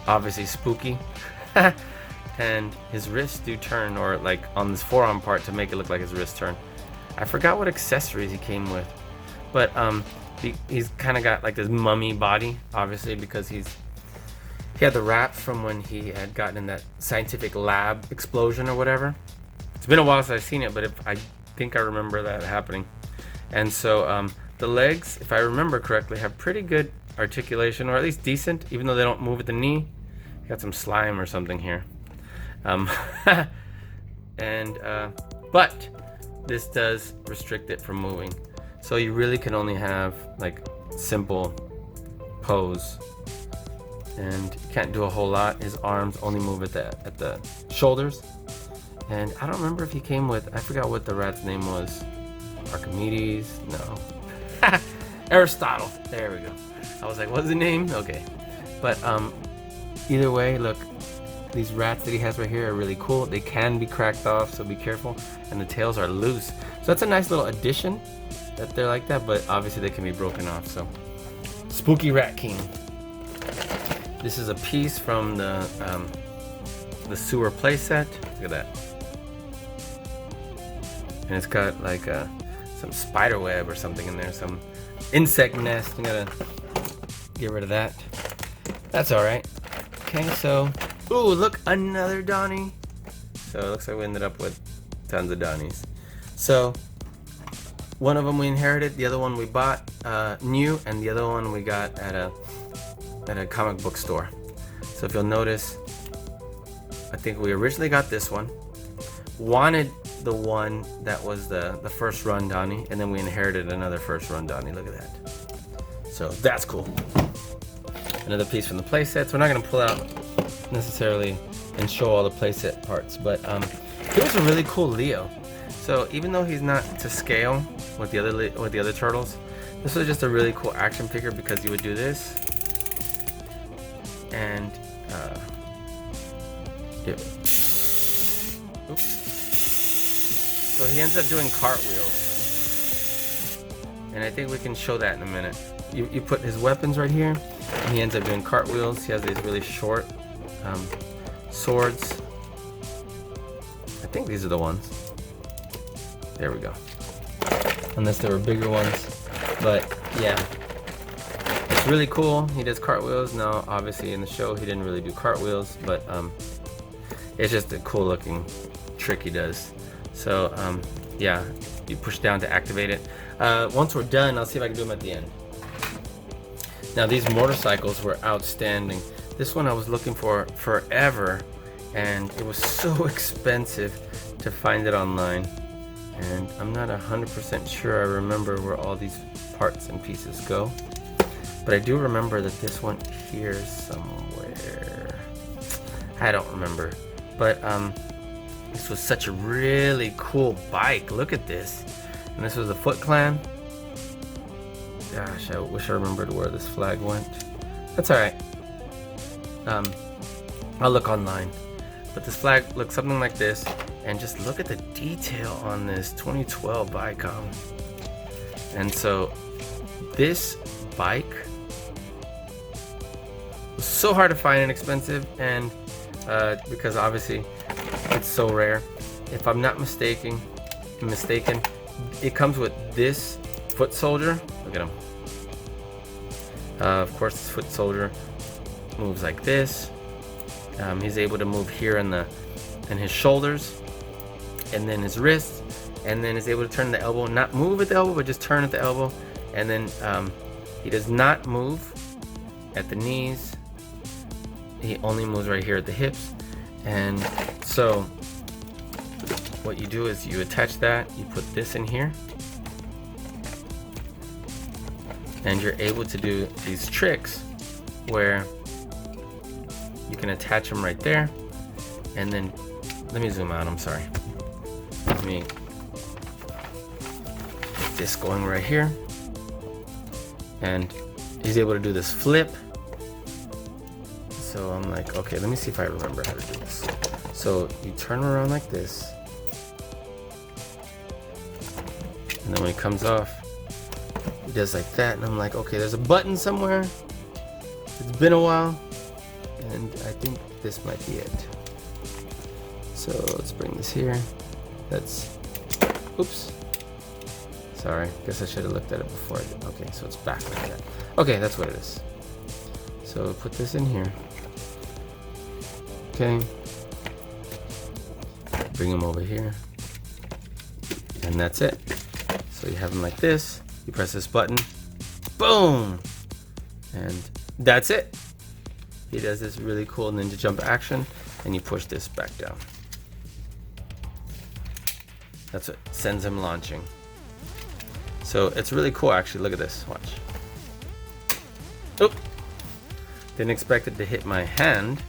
Obviously spooky. and his wrists do turn, or like on this forearm part to make it look like his wrist turn. I forgot what accessories he came with, but he's kind of got like this mummy body, obviously, because he had the wraps from when he had gotten in that scientific lab explosion or whatever. It's been a while since I've seen it, but I think I remember that happening. And so the legs, if I remember correctly, have pretty good articulation, or at least decent, even though they don't move at the knee. Got some slime or something here. But this does restrict it from moving. So you really can only have like simple pose. And you can't do a whole lot. His arms only move at the shoulders. And I don't remember if he came with, I forgot what the rat's name was. Archimedes? No. Aristotle. There we go. I was like, what's the name? Okay. But either way, look, these rats that he has right here are really cool. They can be cracked off, so be careful. And the tails are loose. So that's a nice little addition that they're like that, but obviously they can be broken off. So Spooky Rat King. This is a piece from the sewer playset. Look at that. And it's got like some spider web or something in there, some insect nest. I'm gonna get rid of that. That's all right. Okay, so, ooh, look, another Donnie. So it looks like we ended up with tons of Donnies. So one of them we inherited, the other one we bought new, and the other one we got at a comic book store. So if you'll notice, I think we originally got this one, wanted the one that was the first run Donnie, and then we inherited another first run Donnie. Look at that. So that's cool. Another piece from the playsets. We're not going to pull out necessarily and show all the playset parts, but here's a really cool Leo. So even though he's not to scale with the other turtles, this was just a really cool action figure, because you would do this, and so he ends up doing cartwheels, and I think we can show that in a minute. You put his weapons right here, and he ends up doing cartwheels. He has these really short swords. I think these are the ones. There we go. Unless there were bigger ones. But yeah, it's really cool. He does cartwheels. Now, obviously in the show he didn't really do cartwheels, but it's just a cool looking trick he does. So yeah, you push down to activate it. Once we're done, I'll see if I can do them at the end. Now these motorcycles were outstanding. This one I was looking for forever, and it was so expensive to find it online. And I'm not 100% sure I remember where all these parts and pieces go. But I do remember that this one here somewhere. I don't remember. But this was such a really cool bike. Look at this. And this was the Foot Clan. Gosh, I wish I remembered where this flag went. That's alright. I'll look online. But this flag looks something like this. And just look at the detail on this 2012 Bicom. And so this bike was so hard to find and expensive, and because obviously it's so rare. If I'm not mistaken, it comes with this foot soldier. Look at him. Of course, this foot soldier moves like this. He's able to move here in his shoulders, and then his wrists, and then is able to turn the elbow, not move at the elbow, but just turn at the elbow. And then he does not move at the knees. He only moves right here at the hips. And so what you do is you attach that, you put this in here, and you're able to do these tricks where you can attach them right there. And then let me zoom out, I'm sorry. Let me get this going right here. And he's able to do this flip. So I'm like, okay, let me see if I remember how to do this. So you turn around like this. And then when he comes off, he does like that. And I'm like, okay, there's a button somewhere. It's been a while. And I think this might be it. So let's bring this here. That's, oops. Sorry, guess I should have looked at it before I did. Okay, so it's back like that. Okay, that's what it is. So put this in here. Okay. Bring them over here. And that's it. So you have them like this. You press this button. Boom! And that's it. He does this really cool ninja jump action. And you push this back down. That's what sends him launching. So it's really cool actually. Look at this. Watch. Oop. Didn't expect it to hit my hand.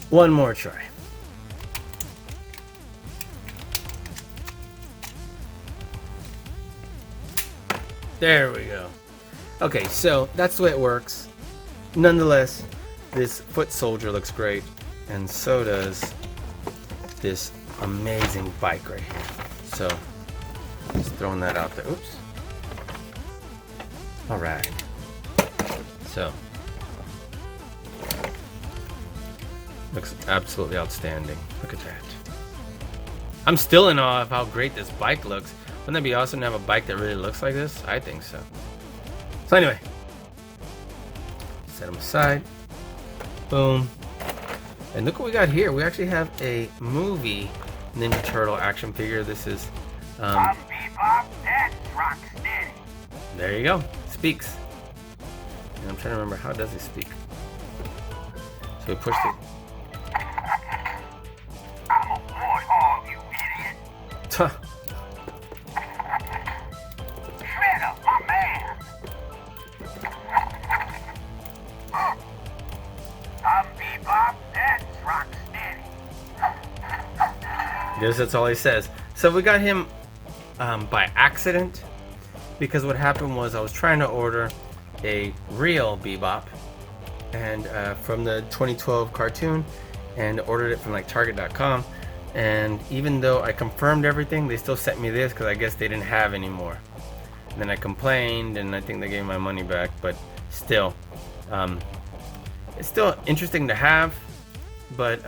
One more try. There we go. Okay, so that's the way it works. Nonetheless, this foot soldier looks great, and so does this amazing bike right here. So, just throwing that out there. Oops. All right. So, looks absolutely outstanding. Look at that. I'm still in awe of how great this bike looks. Wouldn't that be awesome to have a bike that really looks like this? I think so. So anyway, set them aside. Boom. And look what we got here. We actually have a movie Ninja Turtle action figure. This is Bebop, that's Rocksteady. there you go. Speaks. And I'm trying to remember, how does he speak? So we pushed it. I'm a warthog, you idiot. Tuh. Shredder, my man. I'm Bebop, that's Rocksteady. Guess that's all he says. So we got him by accident, because what happened was I was trying to order a real Bebop and from the 2012 cartoon, and ordered it from like Target.com, and even though I confirmed everything, they still sent me this because I guess they didn't have any more. And then I complained, and I think they gave my money back, but still, it's still interesting to have, but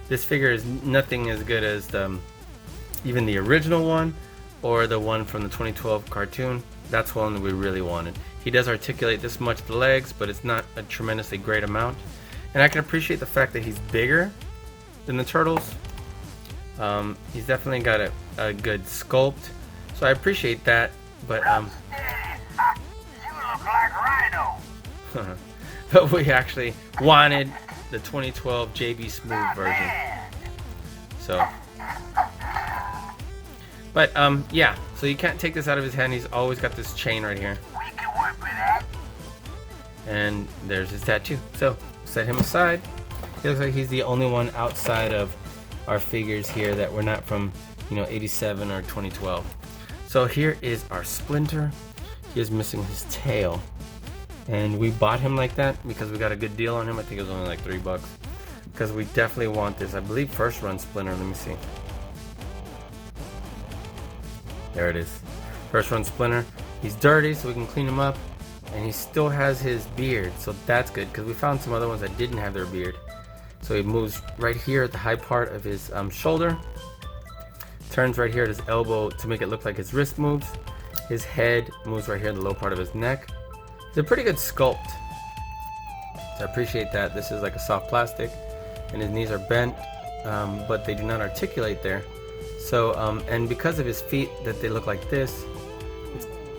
this figure is nothing as good as even the original one or the one from the 2012 cartoon. That's one that we really wanted. He does articulate this much the legs, but it's not a tremendously great amount. And I can appreciate the fact that he's bigger than the Turtles. He's definitely got a good sculpt, so I appreciate that. But You look like Rhino. but we actually wanted the 2012 JB Smooth version. So, but yeah. So you can't take this out of his hand. He's always got this chain right here. We can work with that. And there's his tattoo. So set him aside. He looks like he's the only one outside of our figures here that were not from, 87 or 2012. So here is our Splinter. He is missing his tail, and we bought him like that because we got a good deal on him. I think it was only like $3 because we definitely want this. I believe first run Splinter. Let me see. There it is. First run Splinter. He's dirty, so we can clean him up. And he still has his beard, so that's good because we found some other ones that didn't have their beard. So he moves right here at the high part of his shoulder. Turns right here at his elbow to make it look like his wrist moves. His head moves right here in the low part of his neck. It's a pretty good sculpt. So I appreciate that. This is like a soft plastic. And his knees are bent, but they do not articulate there. So, and because of his feet that they look like this,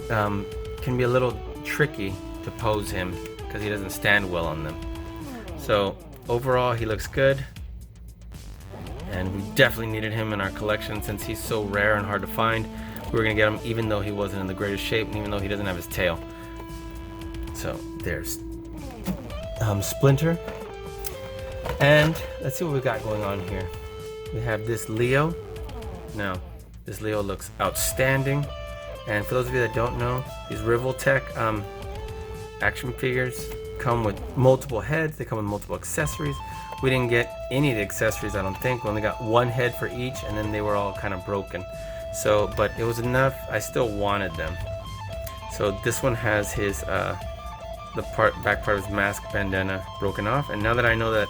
it can be a little tricky to pose him because he doesn't stand well on them. So overall he looks good, and we definitely needed him in our collection since he's so rare and hard to find. We were gonna get him even though he wasn't in the greatest shape, and even though he doesn't have his tail. So there's Splinter, and let's see what we got going on here. We have this Leo. Now this Leo looks outstanding. And for those of you that don't know, these Revoltech action figures come with multiple heads. They come with multiple accessories. We didn't get any of the accessories, I don't think. We only got one head for each, and then they were all kind of broken. So, but it was enough. I still wanted them. So this one has his the back part of his mask bandana broken off, and now that I know that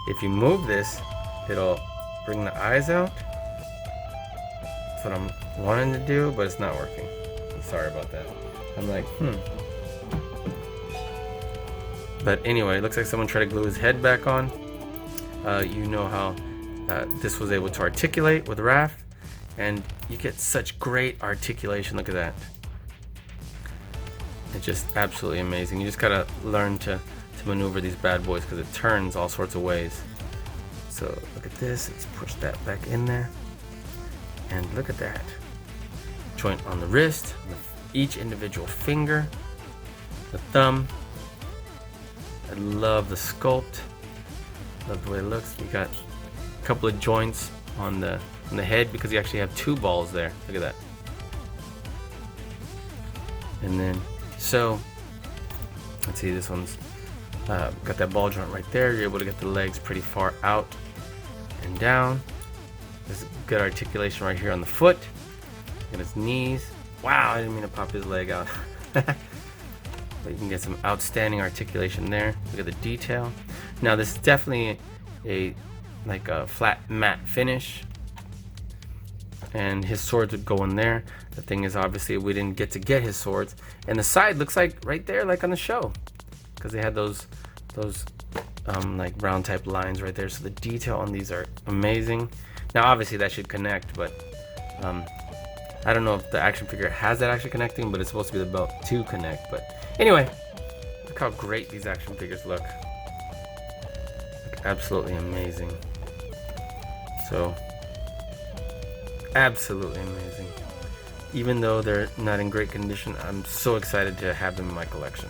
if you move this, it'll bring the eyes out. That's what I'm wanting to do, but it's not working. I'm sorry about that. I'm like, But anyway, it looks like someone tried to glue his head back on. You know how this was able to articulate with Raph, and you get such great articulation. Look at that. It's just absolutely amazing. You just gotta learn to maneuver these bad boys because it turns all sorts of ways. So look at this. Let's push that back in there. And look at that. Joint on the wrist, each individual finger, the thumb. I love the sculpt. Love the way it looks. We got a couple of joints on the head because you actually have two balls there. Look at that. And then, so let's see, this one's got that ball joint right there. You're able to get the legs pretty far out and down. There's good articulation right here on the foot and his knees. Wow, I didn't mean to pop his leg out. But you can get some outstanding articulation there. Look at the detail. Now this is definitely a flat matte finish, and his swords would go in there. The thing is, obviously we didn't get his swords, and the side looks like right there, like on the show, because they had those like brown type lines right there. So the detail on these are amazing. Now obviously that should connect, but I don't know if the action figure has that actually connecting, but it's supposed to be the belt to connect. But anyway, look how great these action figures look. Absolutely amazing. So absolutely amazing. Even though they're not in great condition, I'm so excited to have them in my collection.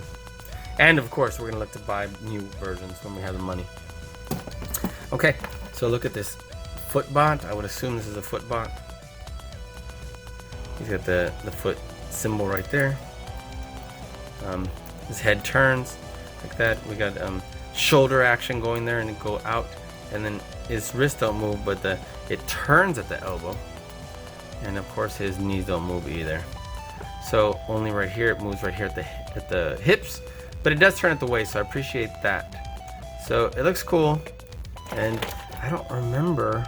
And of course, we're gonna look to buy new versions when we have the money. Okay, so look at this footbot. I would assume this is a footbot. He's got the foot symbol right there. His head turns like that. We got shoulder action going there and go out, and then his wrist don't move, but it turns at the elbow, and of course his knees don't move either. So only right here it moves, right here at the hips, but it does turn at the waist, so I appreciate that. So it looks cool, and I don't remember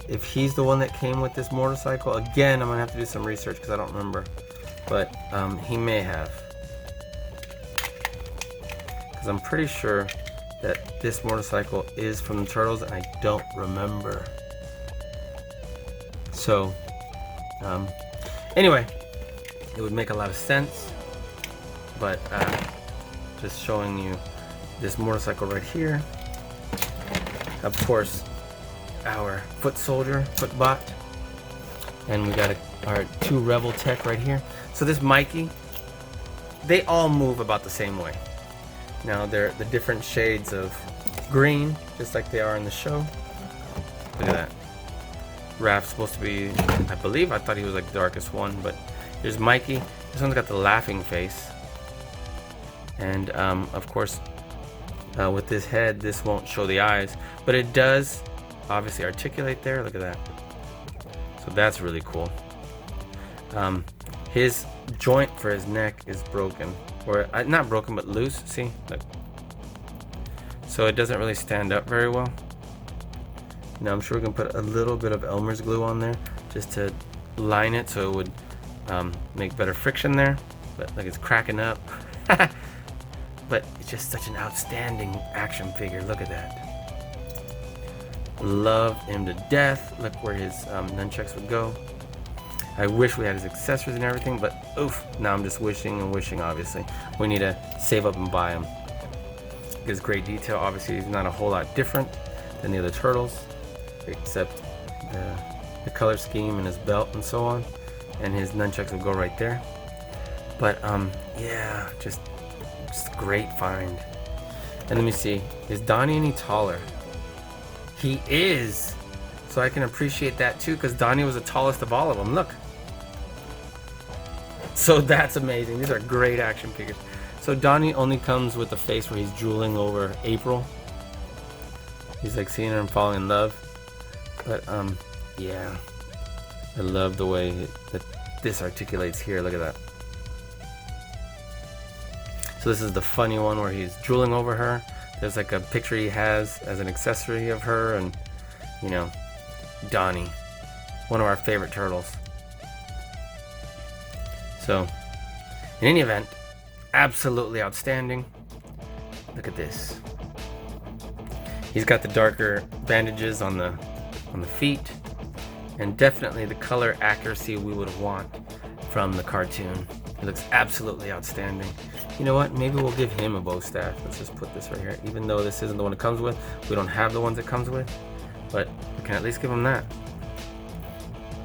if he's the one that came with this motorcycle. Again, I'm gonna have to do some research because I don't remember, but he may have, because I'm pretty sure that this motorcycle is from the Turtles, and I don't remember. So anyway, it would make a lot of sense, but just showing you this motorcycle right here. Of course, our foot soldier, foot bot, and we got our two Revoltech right here. So this Mikey, they all move about the same way. Now they're the different shades of green, just like they are in the show. Look at that. Raph's supposed to be, I believe, I thought he was like the darkest one, but here's Mikey. This one's got the laughing face, and of course, with this head, this won't show the eyes, but it does obviously articulate there. Look at that. So that's really cool. His joint for his neck is broken, or not broken, but loose. See, look. So it doesn't really stand up very well. Now I'm sure we can put a little bit of Elmer's glue on there just to line it so it would make better friction there. But like, it's cracking up. But it's just such an outstanding action figure. Look at that. Love him to death. Look where his nunchucks would go. I wish we had his accessories and everything, but oof. Now I'm just wishing and wishing, obviously. We need to save up and buy him. His great detail. Obviously, he's not a whole lot different than the other Turtles, except the color scheme and his belt and so on. And his nunchucks would go right there. But yeah, just a great find. And let me see, is Donnie any taller? He is. So I can appreciate that too, because Donnie was the tallest of all of them. Look. So that's amazing. These are great action figures. So Donnie only comes with the face where he's drooling over April. He's like seeing her and falling in love. But yeah, I love the way that this articulates here. Look at that. So this is the funny one where he's drooling over her. There's like a picture he has as an accessory of her, and you know, Donnie, one of our favorite turtles. So, in any event, absolutely outstanding. Look at this. He's got the darker bandages on the feet, and definitely the color accuracy we would want from the cartoon. It looks absolutely outstanding. You know what? Maybe we'll give him a bow staff. Let's just put this right here. Even though this isn't the one it comes with, we don't have the ones it comes with, but we can at least give him that.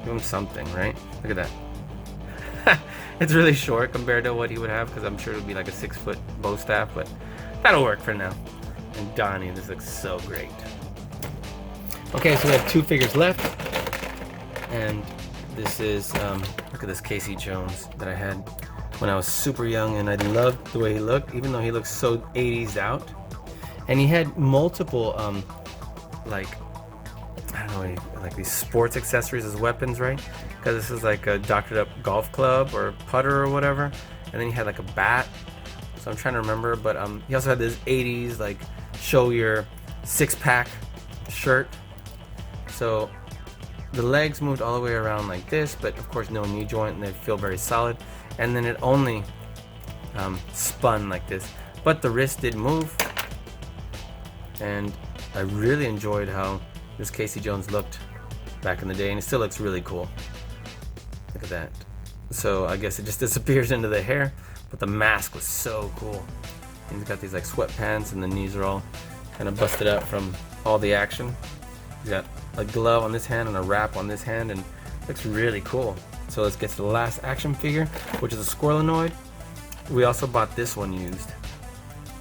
Give him something, right? Look at that. It's really short compared to what he would have, because I'm sure it would be like a 6-foot bow staff, but that'll work for now. And Donnie, this looks so great. Okay, so we have 2 figures left, and this is look at this Casey Jones that I had when I was super young, and I loved the way he looked, even though he looks so 80s out. And he had multiple like, I don't know, like these sports accessories as weapons, right? Because this is like a doctored up golf club or putter or whatever, and then he had like a bat. So I'm trying to remember, but he also had this 80s like show your 6-pack shirt. So the legs moved all the way around like this, but of course no knee joint, and they feel very solid. And then it only spun like this, but the wrist did move, and I really enjoyed how this Casey Jones looked back in the day, and it still looks really cool. Look at that. So I guess it just disappears into the hair, but the mask was so cool. And he's got these like sweatpants, and the knees are all kind of busted up from all the action. He's got a glove on this hand and a wrap on this hand, and it looks really cool. So let's get to the last action figure, which is a Squirrelanoid. We also bought this one used.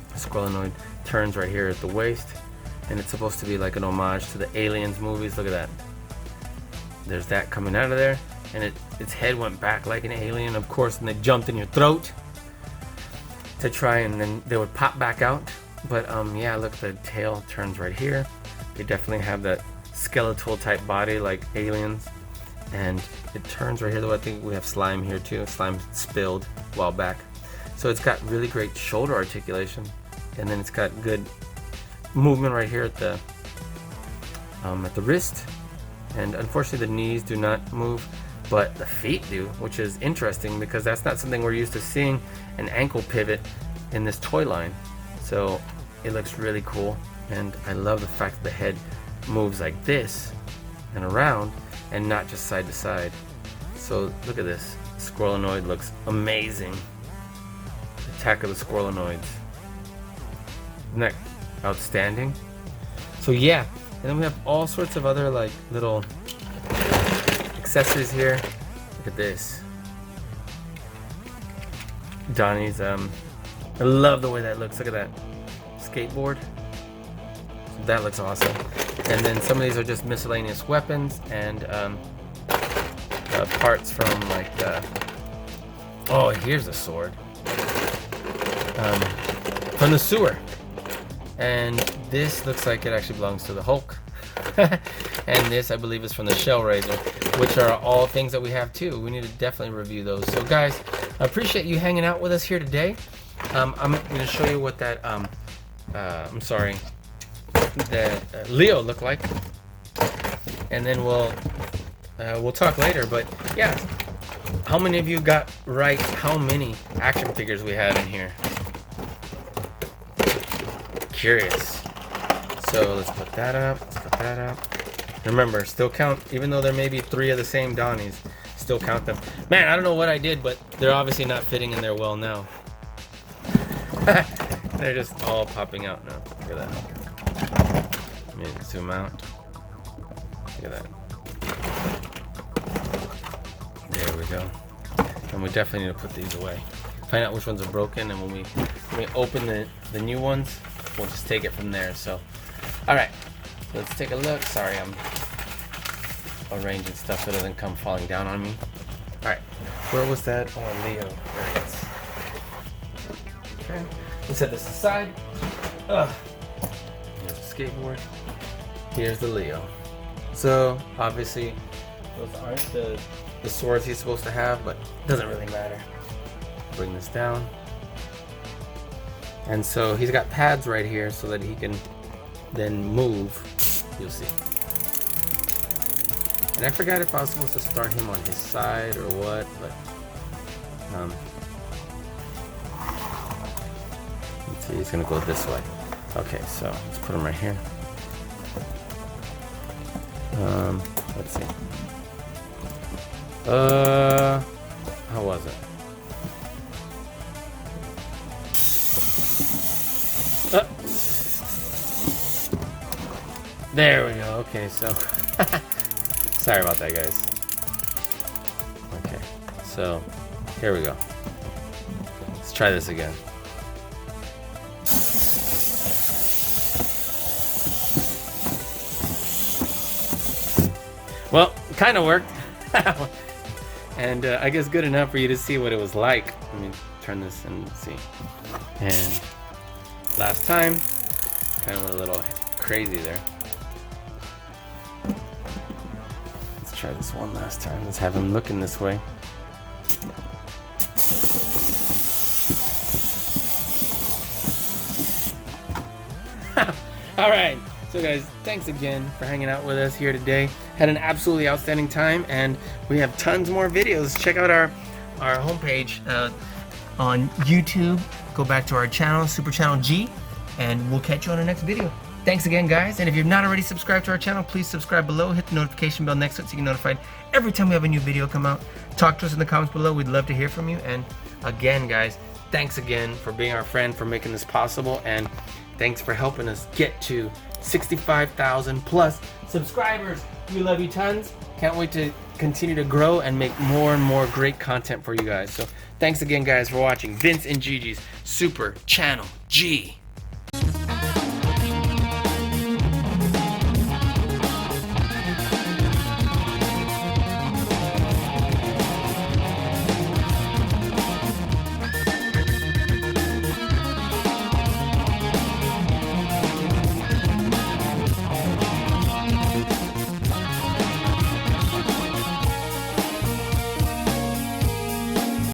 The Squirrelanoid turns right here at the waist, and it's supposed to be like an homage to the Aliens movies. Look at that. There's that coming out of there, and its head went back like an alien, of course, and they jumped in your throat to try, and then they would pop back out. But yeah, look, the tail turns right here. They definitely have that skeletal type body like aliens, and it turns right here, though I think we have slime here too. Slime spilled a while back. So it's got really great shoulder articulation, and then it's got good movement right here at the wrist, and unfortunately the knees do not move, but the feet do, which is interesting because that's not something we're used to seeing, an ankle pivot in this toy line. So it looks really cool, and I love the fact that the head moves like this and around and not just side to side. So look at this. Squirrelanoid looks amazing. Attack of the Squirrelanoids. Isn't that outstanding? So yeah, and then we have all sorts of other like little accessories here. Look at this. Donnie's I love the way that looks. Look at that skateboard. That looks awesome. And then some of these are just miscellaneous weapons and parts from like the, oh, here's a sword from the sewer. And this looks like it actually belongs to the Hulk. And this, I believe, is from the Shell Razor, which are all things that we have too. We need to definitely review those. So guys, I appreciate you hanging out with us here today. I'm going to show you what that that Leo looked like, and then we'll talk later. But yeah, how many of you got right how many action figures we had in here? Curious. So let's put that up. Let's put that up. Remember, still count, even though there may be 3 of the same Donnies, still count them. Man, I don't know what I did, but they're obviously not fitting in there well now. They're just all popping out now. Look at that. Let me zoom out. Look at that. There we go. And we definitely need to put these away. Find out which ones are broken, and when we open the new ones, we'll just take it from there. So, all right, let's take a look. Sorry, I'm arranging stuff so it doesn't come falling down on me. All right, where was that? Oh, Leo. There it is. Okay, let's set this aside. Here's the skateboard. Here's the Leo. So obviously, those aren't the swords he's supposed to have, but it doesn't really matter. Bring this down. And so he's got pads right here so that he can then move. You'll see. And I forgot if I was supposed to start him on his side or what, but let's see, he's gonna go this way. Okay, so let's put him right here. Let's see. How was it? There we go. Okay, so sorry about that, guys. Okay, so here we go. Let's try this again. Well, kind of worked. And I guess good enough for you to see what it was like. Let me turn this and see. And last time, kind of went a little crazy there. Let's try this one last time. Let's have him looking this way. All right. So guys, thanks again for hanging out with us here today. Had an absolutely outstanding time, and we have tons more videos. Check out our homepage on YouTube. Go back to our channel, Super Channel G, and we'll catch you on our next video. Thanks again, guys. And if you've not already subscribed to our channel, please subscribe below. Hit the notification bell next to it so you get notified every time we have a new video come out. Talk to us in the comments below. We'd love to hear from you. And again, guys, thanks again for being our friend, for making this possible, and thanks for helping us get to 65,000 plus subscribers. We love you tons. Can't wait to continue to grow and make more and more great content for you guys. So thanks again, guys, for watching Vince and Gigi's Super Channel G.